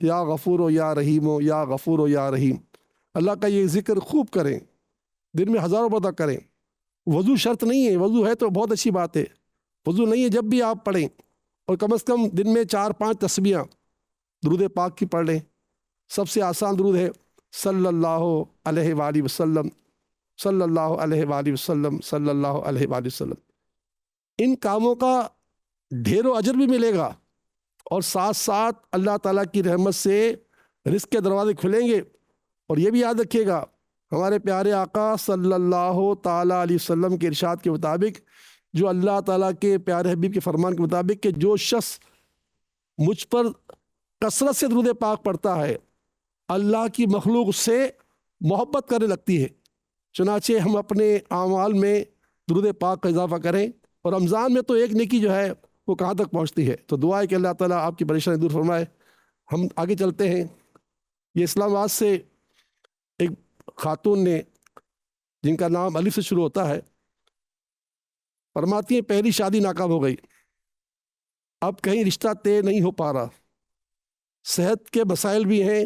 یا غفور و یا رحیم ہو، یا غفور و یا رحیم۔ اللہ کا یہ ذکر خوب کریں، دن میں ہزاروں مرتبہ کریں۔ وضو شرط نہیں ہے، وضو ہے تو بہت اچھی بات ہے، وضو نہیں ہے جب بھی آپ پڑھیں، اور کم از کم دن میں 4-5 تسبیحاں درود پاک کی پڑھ لیں۔ سب سے آسان درود ہے صلی اللہ علیہ وآلہ وسلم، صلی اللہ علیہ وآلہ وسلم، صلی اللہ علیہ وآلہ وسلم۔ ان کاموں کا ڈھیر و اجر بھی ملے گا، اور ساتھ ساتھ اللہ تعالیٰ کی رحمت سے رزق کے دروازے کھلیں گے۔ اور یہ بھی یاد رکھیے گا، ہمارے پیارے آقا صلی اللہ تعالیٰ علیہ وسلم کے ارشاد کے مطابق، جو اللہ تعالیٰ کے پیارے حبیب کے فرمان کے مطابق، کہ جو شخص مجھ پر کثرت سے درود پاک پڑھتا ہے، اللہ کی مخلوق اس سے محبت کرنے لگتی ہے۔ چنانچہ ہم اپنے اعمال میں درود پاک کا اضافہ کریں، اور رمضان میں تو ایک نیکی جو ہے وہ کہاں تک پہنچتی ہے۔ تو دعا ہے کہ اللہ تعالیٰ آپ کی پریشانی دور فرمائے۔ ہم آگے چلتے ہیں۔ یہ اسلام آباد سے ایک خاتون نے، جن کا نام الف سے شروع ہوتا ہے، فرماتی ہیں پہلی شادی ناکام ہو گئی، اب کہیں رشتہ طے نہیں ہو پا رہا، صحت کے مسائل بھی ہیں،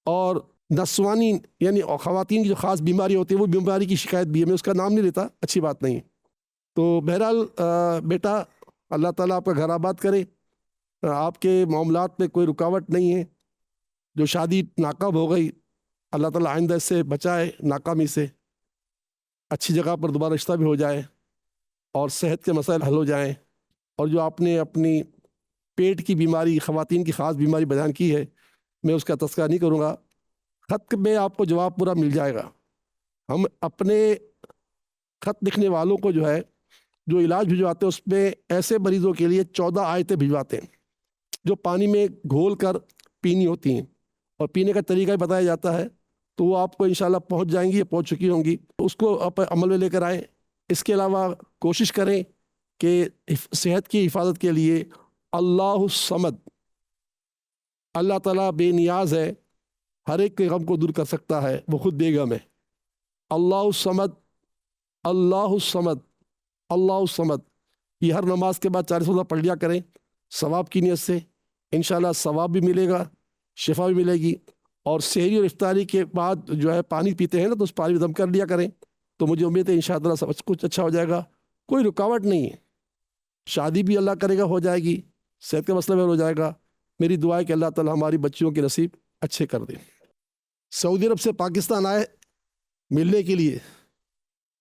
اور نسوانی یعنی خواتین کی جو خاص بیماری ہوتی ہے وہ بیماری کی شکایت بھی ہے۔ میں اس کا نام نہیں لیتا، اچھی بات نہیں۔ تو بہرحال بیٹا، اللہ تعالیٰ آپ کا گھر آباد کرے، آپ کے معاملات میں کوئی رکاوٹ نہیں ہے۔ جو شادی ناکام ہو گئی، اللہ تعالیٰ آئندہ اس سے بچائے، ناکامی سے، اچھی جگہ پر دوبارہ رشتہ بھی ہو جائے، اور صحت کے مسائل حل ہو جائیں۔ اور جو آپ نے اپنی پیٹ کی بیماری، خواتین کی خاص بیماری بیان کی ہے، میں اس کا تذکرہ نہیں کروں گا، خط میں آپ کو جواب پورا مل جائے گا۔ ہم اپنے خط لکھنے والوں کو جو ہے، جو علاج بھجواتے ہیں، اس میں ایسے مریضوں کے لیے 14 آیتیں بھجواتے ہیں، جو پانی میں گھول کر پینی ہوتی ہیں، اور پینے کا طریقہ بھی بتایا جاتا ہے۔ تو وہ آپ کو انشاءاللہ پہنچ جائیں گی، یا پہنچ چکی ہوں گی، اس کو آپ عمل میں لے کر آئیں۔ اس کے علاوہ کوشش کریں کہ صحت کی حفاظت کے لیے اللہ الصمد، اللہ تعالیٰ بے نیاز ہے، ہر ایک کے غم کو دور کر سکتا ہے، وہ خود بے غم ہے۔ اللہ الصمد، اللہ الصمد، اللہ الصمد، یہ ہر نماز کے بعد 40 مرتبہ پڑھ لیا کریں، ثواب کی نیت سے۔ انشاءاللہ ثواب بھی ملے گا، شفا بھی ملے گی۔ اور سحری اور افطاری کے بعد جو ہے پانی پیتے ہیں نا، تو اس پانی میں دم کر لیا کریں، تو مجھے امید ہے انشاءاللہ سب کچھ اچھا ہو جائے گا، کوئی رکاوٹ نہیں ہے۔ شادی بھی اللہ کرے گا ہو جائے گی، صحت کا مسئلہ بھی ہو جائے گا۔ میری دعا ہے کہ اللہ تعالیٰ ہماری بچیوں کے نصیب اچھے کر دیں۔ سعودی عرب سے پاکستان آئے ملنے کے لیے،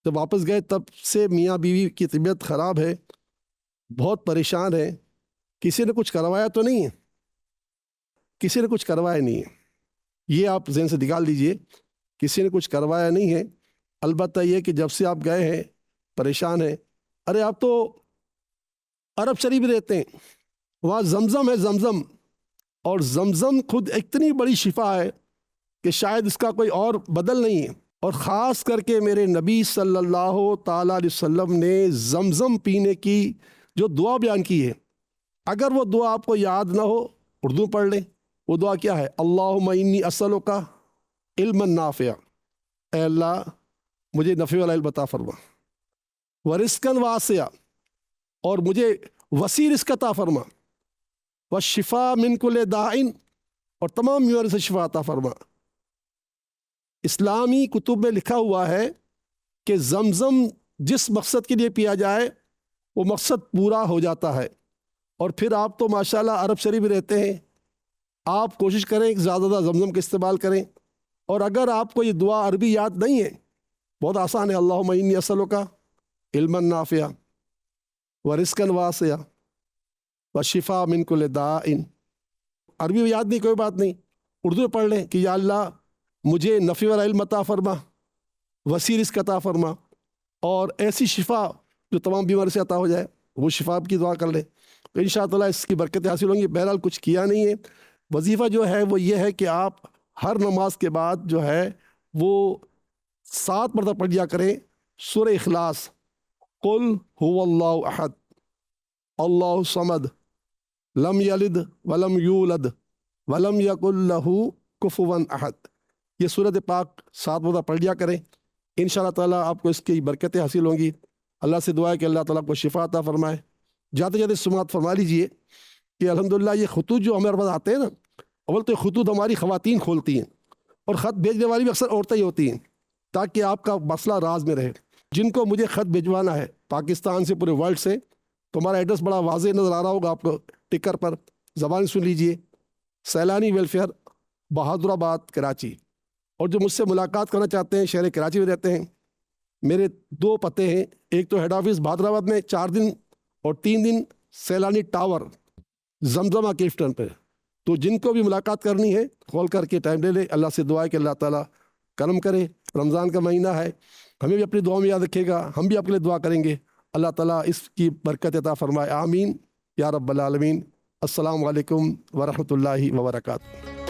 جب واپس گئے تب سے میاں بیوی کی طبیعت خراب ہے، بہت پریشان ہے۔ کسی نے کچھ کروایا تو نہیں ہے، کسی نے کچھ کروایا نہیں ہے، یہ آپ ذہن سے نکال دیجئے، کسی نے کچھ کروایا نہیں ہے۔ البتہ یہ کہ جب سے آپ گئے ہیں پریشان ہیں۔ ارے آپ تو عرب شریف میں رہتے ہیں، وہاں زمزم ہے، زمزم، اور زمزم خود اتنی بڑی شفا ہے کہ شاید اس کا کوئی اور بدل نہیں ہے۔ اور خاص کر کے میرے نبی صلی اللہ تعالیٰ علیہ وسلم نے زمزم پینے کی جو دعا بیان کی ہے، اگر وہ دعا آپ کو یاد نہ ہو، اردو پڑھ لیں۔ وہ دعا کیا ہے؟ اللہم انی اسألک علما نافعا، اے اللہ مجھے نفع والا علم عطا فرما، ورزقا واسعا، اور مجھے وسیع رزق عطا فرما، والشفاء من کل داء، اور تمام بیماری سے شفا عطا فرما۔ اسلامی کتب میں لکھا ہوا ہے کہ زمزم جس مقصد کے لیے پیا جائے وہ مقصد پورا ہو جاتا ہے۔ اور پھر آپ تو ماشاءاللہ عرب شریف میں رہتے ہیں، آپ کوشش کریں کہ زیادہ زیادہ زمزم کا استعمال کریں۔ اور اگر آپ کو یہ دعا عربی یاد نہیں ہے، بہت آسان ہے، اللہم انی اسألک علما نافعا ورزقا واسعا وشفاء من کل داء۔ عربی میں یاد نہیں، کوئی بات نہیں، اردو میں پڑھ لیں کہ یا اللہ مجھے نفع والا علم عطا فرما، وسیع رزق عطا فرما، اور ایسی شفا جو تمام بیماری سے عطا ہو جائے، وہ شفا کی دعا کر لیں، تو انشاءاللہ اس کی برکتیں حاصل ہوں گی۔ بہرحال کچھ کیا نہیں ہے، وظیفہ جو ہے وہ یہ ہے کہ آپ ہر نماز کے بعد جو ہے وہ 7 مرتبہ پڑھ لیا کریں سورہ اخلاص، قل هو اللہ احد اللہ الصمد لم یلد ولم یولد ولم یکن لہ کفوا احد۔ یہ سورۃ پاک 7 مرتبہ پڑھ لیا کریں، انشاءاللہ تعالیٰ آپ کو اس کی برکتیں حاصل ہوں گی۔ اللہ سے دعا ہے کہ اللہ تعالیٰ کو شفا عطا فرمائے۔ جاتے جاتے سماعت فرما لیجئے کہ الحمدللہ یہ خطوط جو ہمارے پاس آتے ہیں نا، اول تو خطوط ہماری خواتین کھولتی ہیں اور خط بھیجنے والی بھی اکثر عورتیں ہی ہوتی ہیں تاکہ آپ کا مسئلہ راز میں رہے. جن کو مجھے خط بھجوانا ہے پاکستان سے پورے ورلڈ سے تو ہمارا ایڈریس بڑا واضح نظر آ رہا ہوگا آپ کو ٹکر پر, زبان سن لیجئے, سیلانی ویلفیئر, بہادر آباد, کراچی. اور جو مجھ سے ملاقات کرنا چاہتے ہیں شہر کراچی میں رہتے ہیں, میرے 2 پتے ہیں, ایک تو ہیڈ آفس بہادر آباد میں 4 دن اور 3 دن سیلانی ٹاور زمزمہ کیفٹن پہ. تو جن کو بھی ملاقات کرنی ہے کال کر کے ٹائم لے لے. اللہ سے دعا ہے کہ اللہ تعالیٰ کرم کرے. رمضان کا مہینہ ہے, ہمیں بھی اپنی دعا میں یاد رکھے گا, ہم بھی آپ کے لیے دعا کریں گے. اللہ تعالیٰ اس کی برکت عطا فرمائے, آمین یا رب العالمین. السلام علیکم ورحمۃ اللہ وبرکاتہ.